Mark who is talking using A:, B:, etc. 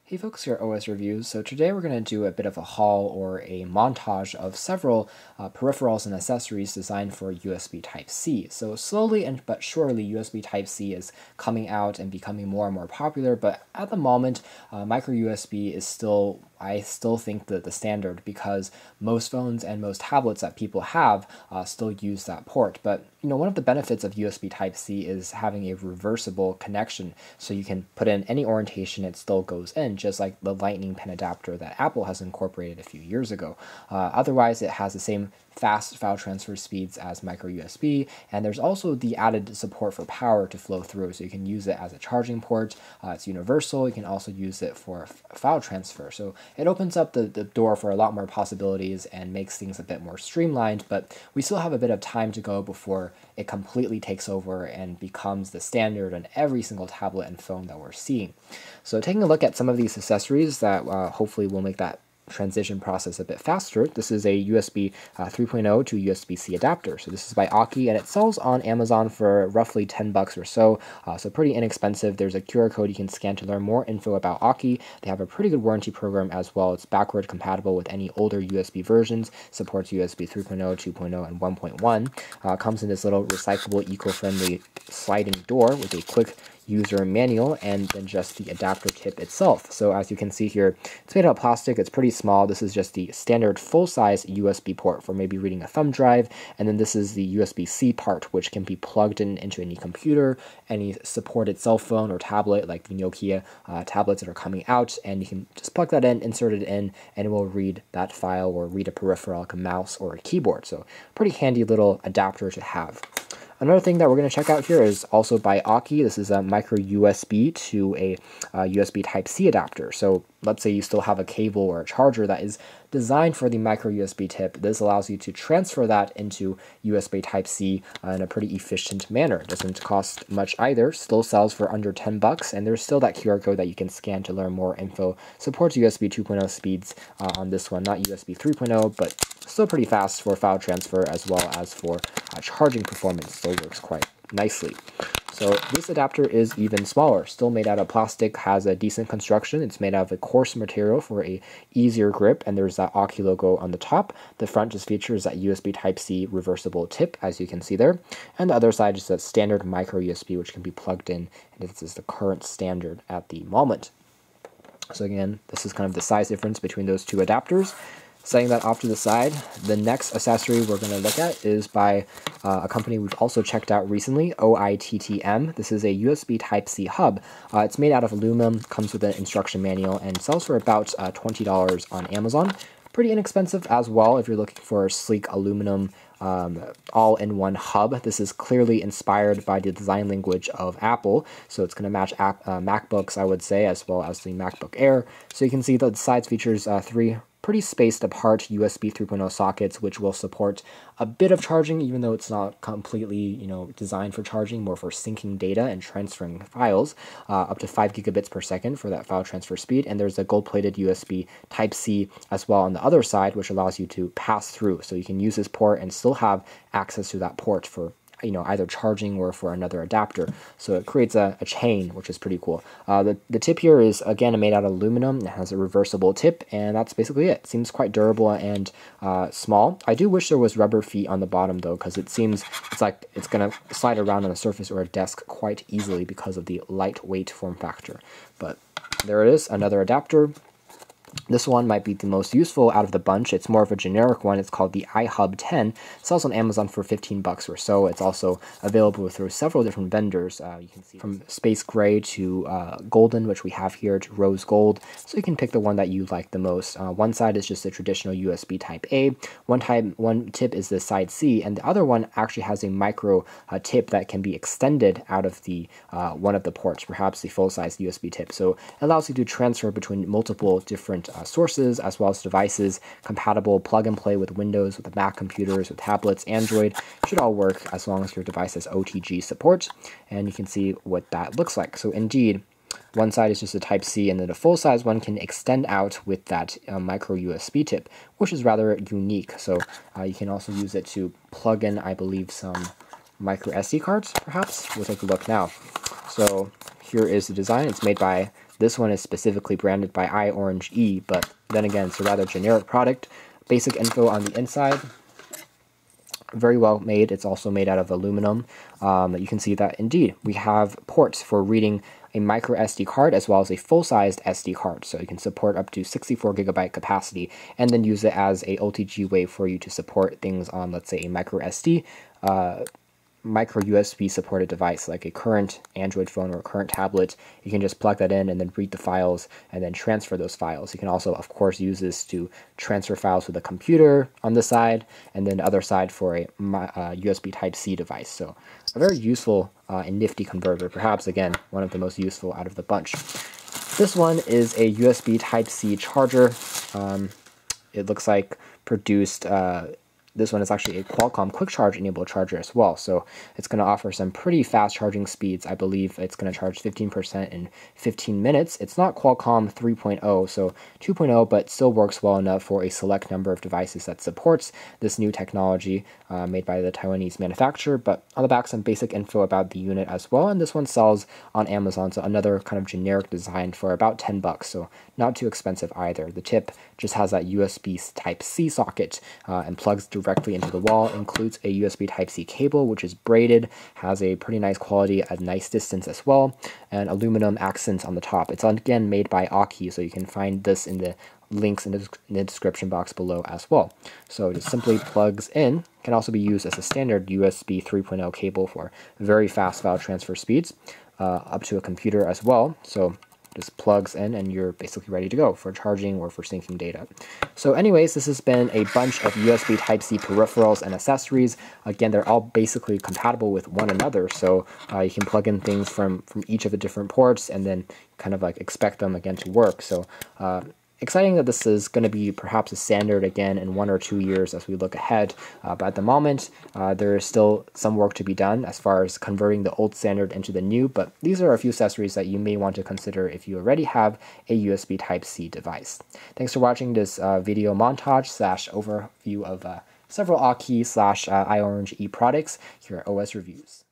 A: Hey folks, here at OS Reviews. So today we're going to do a bit of a haul or a montage of several peripherals and accessories designed for USB Type-C. So slowly but surely USB Type-C is coming out and becoming more and more popular, but at the moment micro USB is still, I still think, the standard because most phones and most tablets that people have still use that port. But one of the benefits of USB Type-C is having a reversible connection, so you can put in any orientation, it still goes in, just like the Lightning pen adapter that Apple has incorporated a few years ago. Otherwise, it has the same fast file transfer speeds as micro USB, and there's also the added support for power to flow through, so you can use it as a charging port. It's universal. You can also use it for file transfer, so it opens up the door for a lot more possibilities and makes things a bit more streamlined, but we still have a bit of time to go before it completely takes over and becomes the standard on every single tablet and phone that we're seeing. So taking a look at some of these accessories that hopefully will make that transition process a bit faster. This is a USB 3.0 to USB-C adapter. So this is by Aki, and it sells on Amazon for roughly 10 bucks or so, so pretty inexpensive. There's a QR code you can scan to learn more info about Aki. They have a pretty good warranty program as well. It's backward compatible with any older USB versions, supports USB 3.0, 2.0, and 1.1. Comes in this little recyclable, eco-friendly sliding door with a quick user manual and then just the adapter tip itself. So as you can see here, it's made out of plastic. It's pretty small. This is just the standard full-size USB port for maybe reading a thumb drive, and then this is the USB-C part, which can be plugged into any computer, any supported cell phone or tablet like the Nokia tablets that are coming out, and you can just plug that in, insert it in, and it will read that file or read a peripheral like a mouse or a keyboard. So pretty handy little adapter to have. Another thing that we're going to check out here is also by Aki. This is a micro USB to a USB Type-C adapter. So let's say you still have a cable or a charger that is designed for the micro USB tip. This allows you to transfer that into USB Type-C in a pretty efficient manner. It doesn't cost much either, still sells for under 10 bucks, and there's still that QR code that you can scan to learn more info. Supports USB 2.0 speeds on this one, not USB 3.0, but still pretty fast for file transfer as well as for charging performance, so it works quite nicely. So this adapter is even smaller, still made out of plastic, has a decent construction. It's made out of a coarse material for a easier grip, and there's that Aki logo on the top. The front just features that USB Type-C reversible tip, as you can see there, and the other side is a standard micro USB, which can be plugged in, and this is the current standard at the moment. So again, this is kind of the size difference between those two adapters. Setting that off to the side, the next accessory we're going to look at is by a company we've also checked out recently, OITTM. This is a USB Type-C hub. It's made out of aluminum, comes with an instruction manual, and sells for about $20 on Amazon. Pretty inexpensive as well if you're looking for a sleek aluminum all-in-one hub. This is clearly inspired by the design language of Apple, so it's going to match MacBooks, I would say, as well as the MacBook Air. So you can see the sides features three pretty spaced apart USB 3.0 sockets, which will support a bit of charging, even though it's not completely, designed for charging, more for syncing data and transferring files, up to 5 gigabits per second for that file transfer speed. And there's a gold-plated USB Type-C as well on the other side, which allows you to pass through. So you can use this port and still have access to that port for either charging or for another adapter. So it creates a chain, which is pretty cool. The tip here is, again, made out of aluminum. It has a reversible tip, and that's basically it. Seems quite durable and small. I do wish there was rubber feet on the bottom, though, because it's like it's going to slide around on a surface or a desk quite easily because of the lightweight form factor. But there it is, another adapter. This one might be the most useful out of the bunch. It's more of a generic one. It's called the iHub 10. It sells on Amazon for 15 bucks or so. It's also available through several different vendors. You can see from space gray to golden, which we have here, to rose gold. So you can pick the one that you like the most. One side is just a traditional USB Type A. One tip is the side C, and the other one actually has a micro tip that can be extended out of the one of the ports, perhaps the full-size USB tip. So it allows you to transfer between multiple different sources as well as devices, compatible plug and play with Windows, with Mac computers, with tablets, Android. Should all work as long as your device has OTG support, and you can see what that looks like. So indeed, one side is just a Type-C, and then the full-size one can extend out with that micro USB tip, which is rather unique. So you can also use it to plug in, I believe, some micro SD cards, perhaps. We'll take a look now. So here is the design. It's made by This one is specifically branded by iOrange-E, but then again, it's a rather generic product. Basic info on the inside. Very well made. It's also made out of aluminum. You can see that indeed we have ports for reading a micro SD card as well as a full-sized SD card. So you can support up to 64GB capacity and then use it as a OTG way for you to support things on, let's say, a micro SD, micro USB supported device like a current Android phone or a current tablet. You can just plug that in and then read the files and then transfer those files. You can also, of course, use this to transfer files with a computer on the side and then the other side for a USB Type-C device. So a very useful and nifty converter, perhaps, again, one of the most useful out of the bunch. This one is a USB Type-C charger. It looks like produced this one is actually a Qualcomm quick charge enabled charger as well, so it's going to offer some pretty fast charging speeds. I believe it's going to charge 15% in 15 minutes. It's not Qualcomm 3.0, so 2.0, but still works well enough for a select number of devices that supports this new technology made by the Taiwanese manufacturer. But on the back, some basic info about the unit as well, and this one sells on Amazon, so another kind of generic design for about $10, so not too expensive either. The tip just has that USB Type-C socket and plugs directly into the wall, includes a USB Type-C cable, which is braided, has a pretty nice quality at a nice distance as well, and aluminum accents on the top. It's again made by Aki, so you can find this in the links in the description box below as well. So it just simply plugs in, can also be used as a standard USB 3.0 cable for very fast file transfer speeds, up to a computer as well. So just plugs in and you're basically ready to go for charging or for syncing data. So anyways, this has been a bunch of USB Type-C peripherals and accessories. Again, they're all basically compatible with one another, so you can plug in things from each of the different ports and then kind of like expect them again to work. So exciting that this is going to be perhaps a standard again in 1 or 2 years as we look ahead, but at the moment there is still some work to be done as far as converting the old standard into the new, but these are a few accessories that you may want to consider if you already have a USB Type-C device. Thanks for watching this video montage / overview of several Aki / iOrange-E products here at OS Reviews.